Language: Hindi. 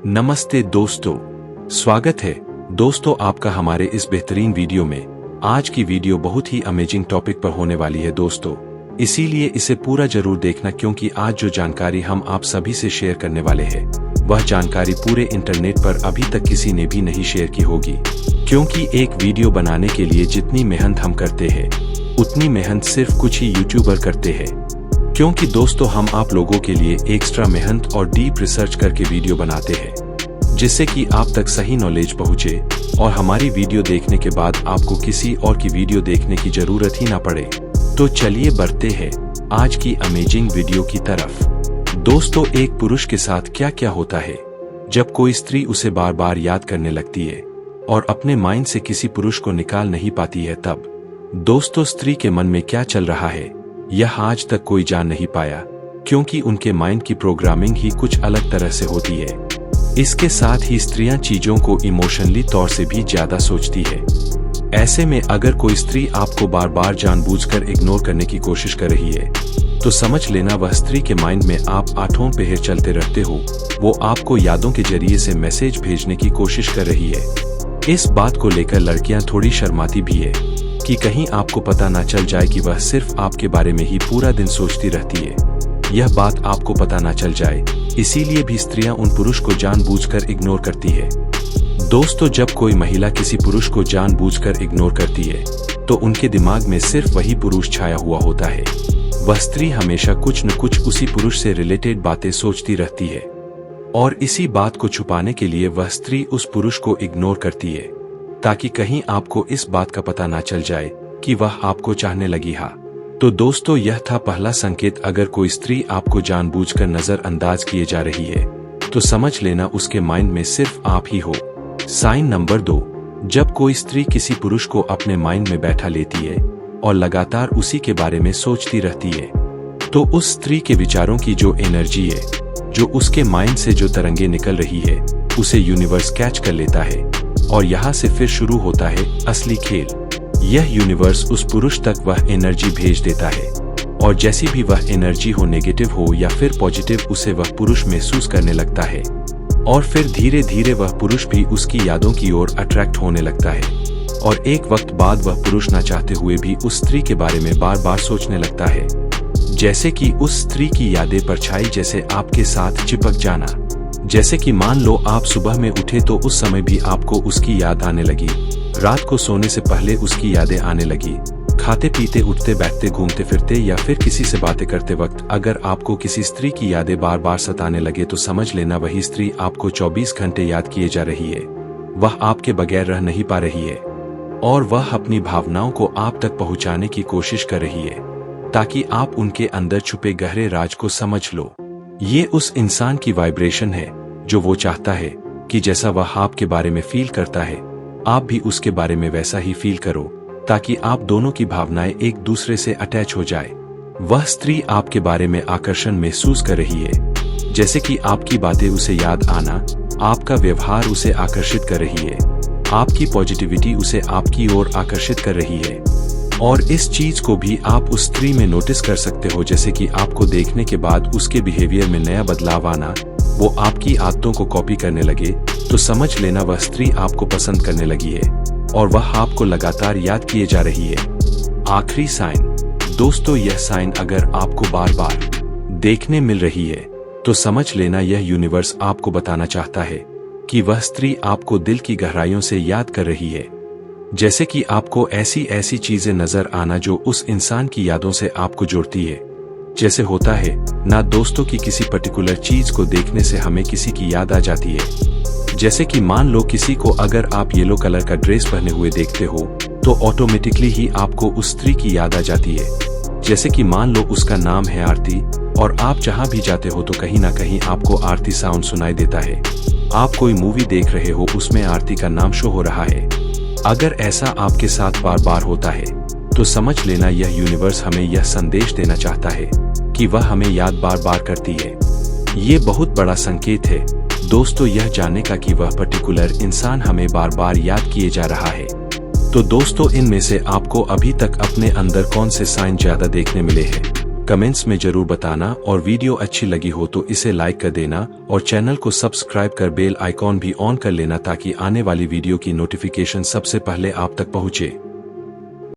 नमस्ते दोस्तों, स्वागत है दोस्तों आपका हमारे इस बेहतरीन वीडियो में। आज की वीडियो बहुत ही अमेजिंग टॉपिक पर होने वाली है दोस्तों, इसीलिए इसे पूरा जरूर देखना क्योंकि आज जो जानकारी हम आप सभी से शेयर करने वाले हैं वह जानकारी पूरे इंटरनेट पर अभी तक किसी ने भी नहीं शेयर की होगी। क्योंकि एक वीडियो बनाने के लिए जितनी मेहनत हम करते हैं उतनी मेहनत सिर्फ कुछ ही यूट्यूबर करते हैं। क्योंकि दोस्तों हम आप लोगों के लिए एक्स्ट्रा मेहनत और डीप रिसर्च करके वीडियो बनाते हैं जिससे कि आप तक सही नॉलेज पहुंचे और हमारी वीडियो देखने के बाद आपको किसी और की वीडियो देखने की जरूरत ही ना पड़े। तो चलिए बढ़ते हैं आज की अमेजिंग वीडियो की तरफ। दोस्तों, एक पुरुष के साथ क्या क्या होता है जब कोई स्त्री उसे बार बार याद करने लगती है और अपने माइंड से किसी पुरुष को निकाल नहीं पाती है, तब दोस्तों स्त्री के मन में क्या चल रहा है यह आज तक कोई जान नहीं पाया, क्योंकि उनके माइंड की प्रोग्रामिंग ही कुछ अलग तरह से होती है। इसके साथ ही स्त्रियां चीजों को इमोशनली तौर से भी ज्यादा सोचती है। ऐसे में अगर कोई स्त्री आपको बार बार जानबूझकर इग्नोर करने की कोशिश कर रही है तो समझ लेना वह स्त्री के माइंड में आप आठों पहर चलते रहते हो। वो आपको यादों के जरिए से मैसेज भेजने की कोशिश कर रही है। इस बात को लेकर लड़कियां थोड़ी शर्माती भी है कि कहीं आपको पता ना चल जाए कि वह सिर्फ आपके बारे में ही पूरा दिन सोचती रहती है। यह बात आपको पता ना चल जाए, इसीलिए भी स्त्रियां उन पुरुष को जानबूझकर इग्नोर करती है। दोस्तों, जब कोई महिला किसी पुरुष को जानबूझकर इग्नोर करती है तो उनके दिमाग में सिर्फ वही पुरुष छाया हुआ होता है। वह स्त्री हमेशा कुछ न कुछ उसी पुरुष से रिलेटेड बातें सोचती रहती है और इसी बात को छुपाने के लिए वह स्त्री उस पुरुष को इग्नोर करती है ताकि कहीं आपको इस बात का पता ना चल जाए कि वह आपको चाहने लगी है। तो दोस्तों, यह था पहला संकेत। अगर कोई स्त्री आपको जानबूझकर नजरअंदाज किए जा रही है तो समझ लेना उसके माइंड में सिर्फ आप ही हो। साइन नंबर 2, जब कोई स्त्री किसी पुरुष को अपने माइंड में बैठा लेती है और लगातार उसी के बारे में सोचती रहती है तो उस स्त्री के विचारों की जो एनर्जी है, जो उसके माइंड से जो तरंगे निकल रही है, उसे यूनिवर्स कैच कर लेता है और यहाँ से फिर शुरू होता है असली खेल। यह यूनिवर्स उस पुरुष तक वह एनर्जी भेज देता है और जैसी भी वह एनर्जी हो, नेगेटिव हो या फिर पॉजिटिव, उसे वह पुरुष महसूस करने लगता है और फिर धीरे धीरे वह पुरुष भी उसकी यादों की ओर अट्रैक्ट होने लगता है और एक वक्त बाद वह पुरुष ना चाहते हुए भी उस स्त्री के बारे में बार बार सोचने लगता है, जैसे कि उस स्त्री की यादें परछाई जैसे आपके साथ चिपक जाना। जैसे कि मान लो आप सुबह में उठे तो उस समय भी आपको उसकी याद आने लगी, रात को सोने से पहले उसकी यादें आने लगी, खाते पीते उठते बैठते घूमते फिरते या फिर किसी से बातें करते वक्त अगर आपको किसी स्त्री की यादें बार बार सताने लगे तो समझ लेना वही स्त्री आपको 24 घंटे याद किए जा रही है। वह आपके बगैर रह नहीं पा रही है और वह अपनी भावनाओं को आप तक पहुंचाने की कोशिश कर रही है ताकि आप उनके अंदर छुपे गहरे राज को समझ लो। ये उस इंसान की वाइब्रेशन है जो वो चाहता है कि जैसा वह आपके बारे में फील करता है आप भी उसके बारे में वैसा ही फील करो ताकि आप दोनों की भावनाएं एक दूसरे से अटैच हो जाए। वह स्त्री आपके बारे में आकर्षण महसूस कर रही है, जैसे कि आपकी बातें उसे याद आना, आपका व्यवहार उसे आकर्षित कर रही है, आपकी पॉजिटिविटी उसे आपकी ओर आकर्षित कर रही है। और इस चीज को भी आप उस स्त्री में नोटिस कर सकते हो, जैसे कि आपको देखने के बाद उसके बिहेवियर में नया बदलाव आना, वो आपकी आदतों को कॉपी करने लगे तो समझ लेना वह स्त्री आपको पसंद करने लगी है और वह आपको लगातार याद किए जा रही है। आखिरी साइन दोस्तों, यह साइन अगर आपको बार बार देखने मिल रही है तो समझ लेना यह यूनिवर्स आपको बताना चाहता है कि वह स्त्री आपको दिल की गहराइयों से याद कर रही है। जैसे कि आपको ऐसी ऐसी चीजें नजर आना जो उस इंसान की यादों से आपको जोड़ती है। जैसे होता है ना दोस्तों की किसी पर्टिकुलर चीज को देखने से हमें किसी की याद आ जाती है। जैसे कि मान लो किसी को अगर आप येलो कलर का ड्रेस पहने हुए देखते हो तो ऑटोमेटिकली ही आपको उस स्त्री की याद आ जाती है। जैसे कि मान लो उसका नाम है आरती और आप जहां भी जाते हो तो कहीं ना कहीं आपको आरती साउंड सुनाई देता है। आप कोई मूवी देख रहे हो, उसमें आरती का नाम शो हो रहा है। अगर ऐसा आपके साथ बार बार होता है तो समझ लेना यह यूनिवर्स हमें यह संदेश देना चाहता है कि वह हमें याद बार बार करती है। ये बहुत बड़ा संकेत है दोस्तों यह जानने का कि वह पर्टिकुलर इंसान हमें बार बार याद किए जा रहा है। तो दोस्तों, इनमें से आपको अभी तक अपने अंदर कौन से साइन ज्यादा देखने मिले हैं कमेंट्स में जरूर बताना और वीडियो अच्छी लगी हो तो इसे लाइक कर देना और चैनल को सब्सक्राइब कर बेल आइकॉन भी ऑन कर लेना ताकि आने वाली वीडियो की नोटिफिकेशन सबसे पहले आप तक पहुंचे।